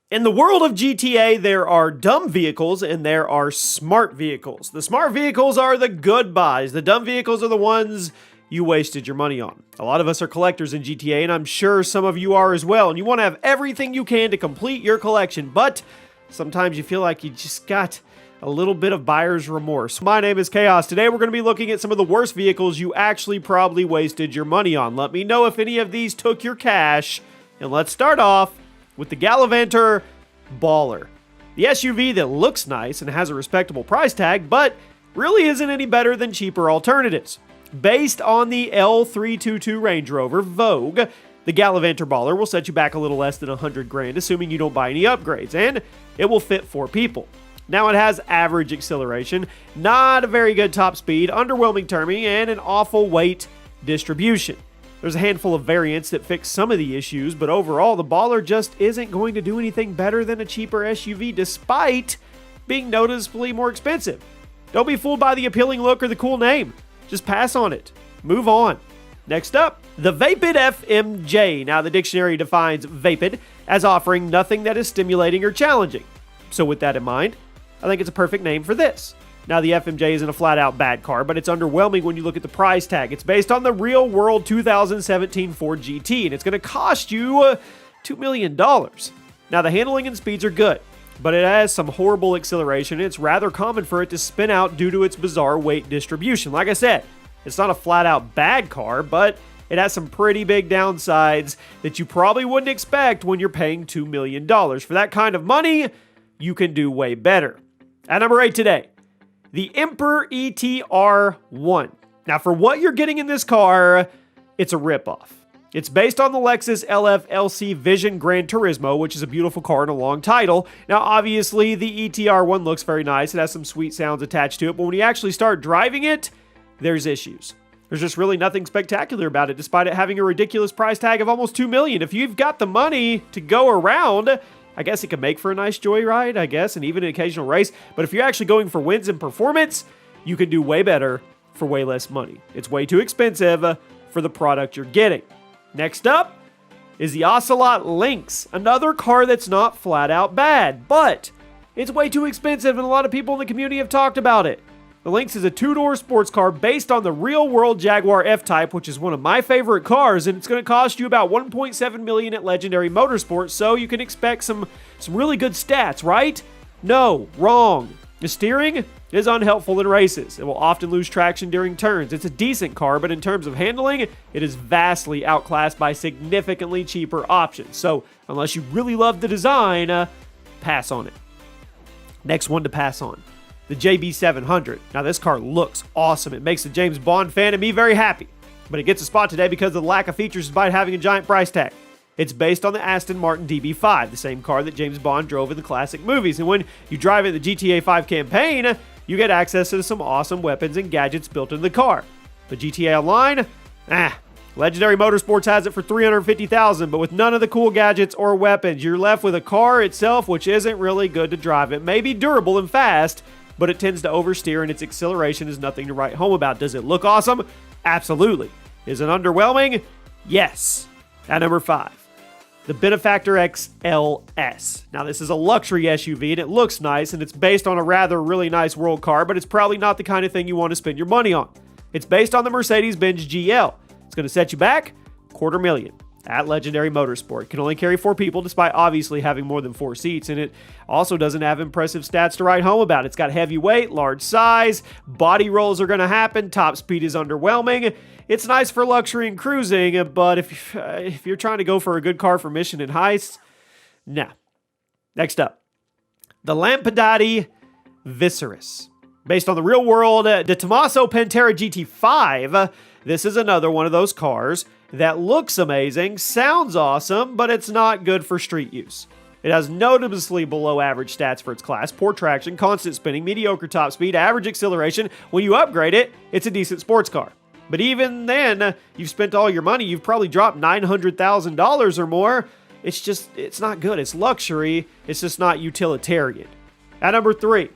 In the world of GTA, there are dumb vehicles and there are smart vehicles. The smart vehicles are the good buys. The dumb vehicles are the ones you wasted your money on. A lot of us are collectors in GTA, and I'm sure some of you are as well, and you want to have everything you can to complete your collection, but sometimes you feel like you just got a little bit of buyer's remorse. My name is Chaos. Today we're going to be looking at some of the worst vehicles you actually probably wasted your money on. Let me know if any of these took your cash, and let's start off with the Gallivanter Baller. The SUV that looks nice and has a respectable price tag, but really isn't any better than cheaper alternatives. Based on the L322 Range Rover Vogue, the Gallivanter Baller will set you back a little less than 100 grand, assuming you don't buy any upgrades, and it will fit 4 people. Now it has average acceleration, not a very good top speed, underwhelming turning, and an awful weight distribution. There's a handful of variants that fix some of the issues, but overall, the Baller just isn't going to do anything better than a cheaper SUV, despite being noticeably more expensive. Don't be fooled by the appealing look or the cool name. Just pass on it. Move on. Next up, the vapidfmj. Now, the dictionary defines vapid as offering nothing that is stimulating or challenging. So with that in mind, I think it's a perfect name for this. Now, the FMJ isn't a flat-out bad car, but it's underwhelming when you look at the price tag. It's based on the real-world 2017 Ford GT, and it's going to cost you $2 million. Now, the handling and speeds are good, but it has some horrible acceleration, and it's rather common for it to spin out due to its bizarre weight distribution. Like I said, it's not a flat-out bad car, but it has some pretty big downsides that you probably wouldn't expect when you're paying $2 million. For that kind of money, you can do way better. At number 8 today, the Emperor ETR1. Now, for what you're getting in this car, it's a ripoff. It's based on the Lexus LF-LC Vision Gran Turismo, which is a beautiful car and a long title. Now, obviously, the ETR1 looks very nice. It has some sweet sounds attached to it, but when you actually start driving it, there's issues. There's just really nothing spectacular about it, despite it having a ridiculous price tag of almost $2 million. If you've got the money to go around, I guess it could make for a nice joyride, I guess, and even an occasional race. But if you're actually going for wins and performance, you can do way better for way less money. It's way too expensive for the product you're getting. Next up is the Ocelot Lynx, another car that's not flat out bad, but it's way too expensive, and a lot of people in the community have talked about it. The Lynx is a 2-door sports car based on the real-world Jaguar F-Type, which is one of my favorite cars, and it's going to cost you about $1.7 million at Legendary Motorsports, so you can expect some really good stats, right? No, wrong. The steering is unhelpful in races. It will often lose traction during turns. It's a decent car, but in terms of handling, it is vastly outclassed by significantly cheaper options. So, unless you really love the design, pass on it. Next one to pass on, the JB700. Now, this car looks awesome. It makes the James Bond fan and me very happy. But it gets a spot today because of the lack of features despite having a giant price tag. It's based on the Aston Martin DB5, the same car that James Bond drove in the classic movies. And when you drive in the GTA 5 campaign, you get access to some awesome weapons and gadgets built into the car. But GTA Online? Legendary Motorsports has it for $350,000, but with none of the cool gadgets or weapons. You're left with a car itself which isn't really good to drive. It may be durable and fast, but it tends to oversteer and its acceleration is nothing to write home about. Does it look awesome? Absolutely. Is it underwhelming? Yes. At number 5, the Benefactor XLS. Now, this is a luxury SUV and it looks nice and it's based on a rather really nice world car, but it's probably not the kind of thing you want to spend your money on. It's based on the Mercedes-Benz GL. It's going to set you back $250,000 at Legendary Motorsport. It can only carry 4 people despite obviously having more than 4 seats, and it also doesn't have impressive stats to write home about. It's got heavy weight, large size, body rolls are going to happen, top speed is underwhelming. It's nice for luxury and cruising, but if you're trying to go for a good car for mission and heists, nah. Next up, the Lampadati Viceris. Based on the real-world De Tomaso Pantera GT5, this is another one of those cars that looks amazing, sounds awesome, but it's not good for street use. It has noticeably below average stats for its class, poor traction, constant spinning, mediocre top speed, average acceleration. When you upgrade it, it's a decent sports car. But even then, you've spent all your money, you've probably dropped $900,000 or more. It's not good. It's luxury, it's just not utilitarian. At number 3,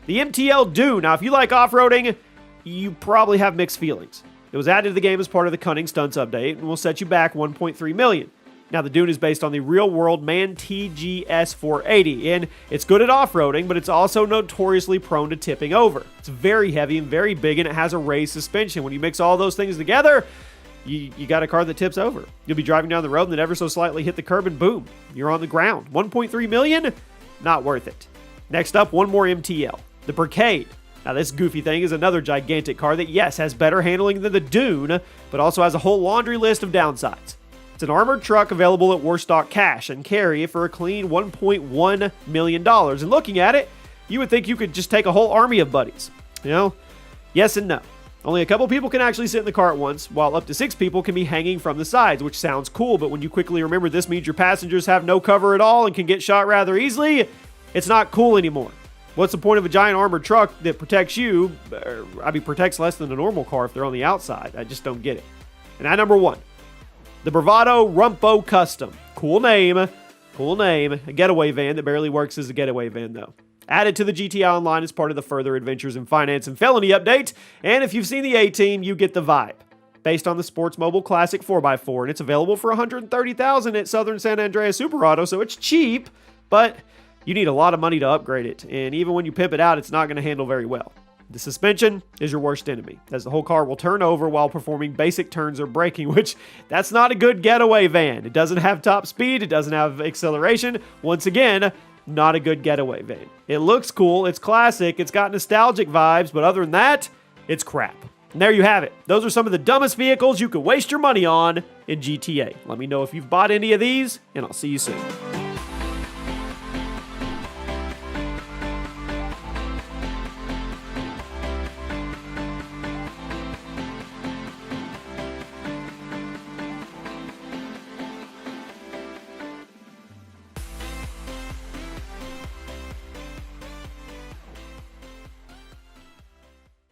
the MTL Dune. Now, if you like off-roading, you probably have mixed feelings. It was added to the game as part of the Cunning Stunts update and will set you back $1.3 million. Now, the Dune is based on the real-world MAN TGS 480, and it's good at off-roading, but it's also notoriously prone to tipping over. It's very heavy and very big, and it has a raised suspension. When you mix all those things together, you got a car that tips over. You'll be driving down the road and then ever so slightly hit the curb and boom, you're on the ground. 1.3 million? Not worth it. Next up, one more MTL, the Brigade. Now, this goofy thing is another gigantic car that, yes, has better handling than the Dune, but also has a whole laundry list of downsides. It's an armored truck available at Warstock Cash and carry for a clean $1.1 million. And looking at it, you would think you could just take a whole army of buddies. You know, yes and no. Only a couple people can actually sit in the car at once, while up to 6 people can be hanging from the sides, which sounds cool, but when you quickly remember this means your passengers have no cover at all and can get shot rather easily, it's not cool anymore. What's the point of a giant armored truck that protects you? Protects less than a normal car if they're on the outside. I just don't get it. And at number 1, the Bravado Rumpo Custom. Cool name. A getaway van that barely works as a getaway van, though. Added to the GTI Online as part of the Further Adventures in Finance and Felony update. And if you've seen the A-Team, you get the vibe. Based on the Sports Mobile Classic 4x4, and it's available for $130,000 at Southern San Andreas Super Auto, so it's cheap, but you need a lot of money to upgrade it, and even when you pimp it out, it's not going to handle very well. The suspension is your worst enemy, as the whole car will turn over while performing basic turns or braking, which that's not a good getaway van. It doesn't have top speed, it doesn't have acceleration. Once again, not a good getaway van. It looks cool, it's classic, it's got nostalgic vibes, but other than that, it's crap. And there you have it. Those are some of the dumbest vehicles you could waste your money on in GTA. Let me know if you've bought any of these, and I'll see you soon.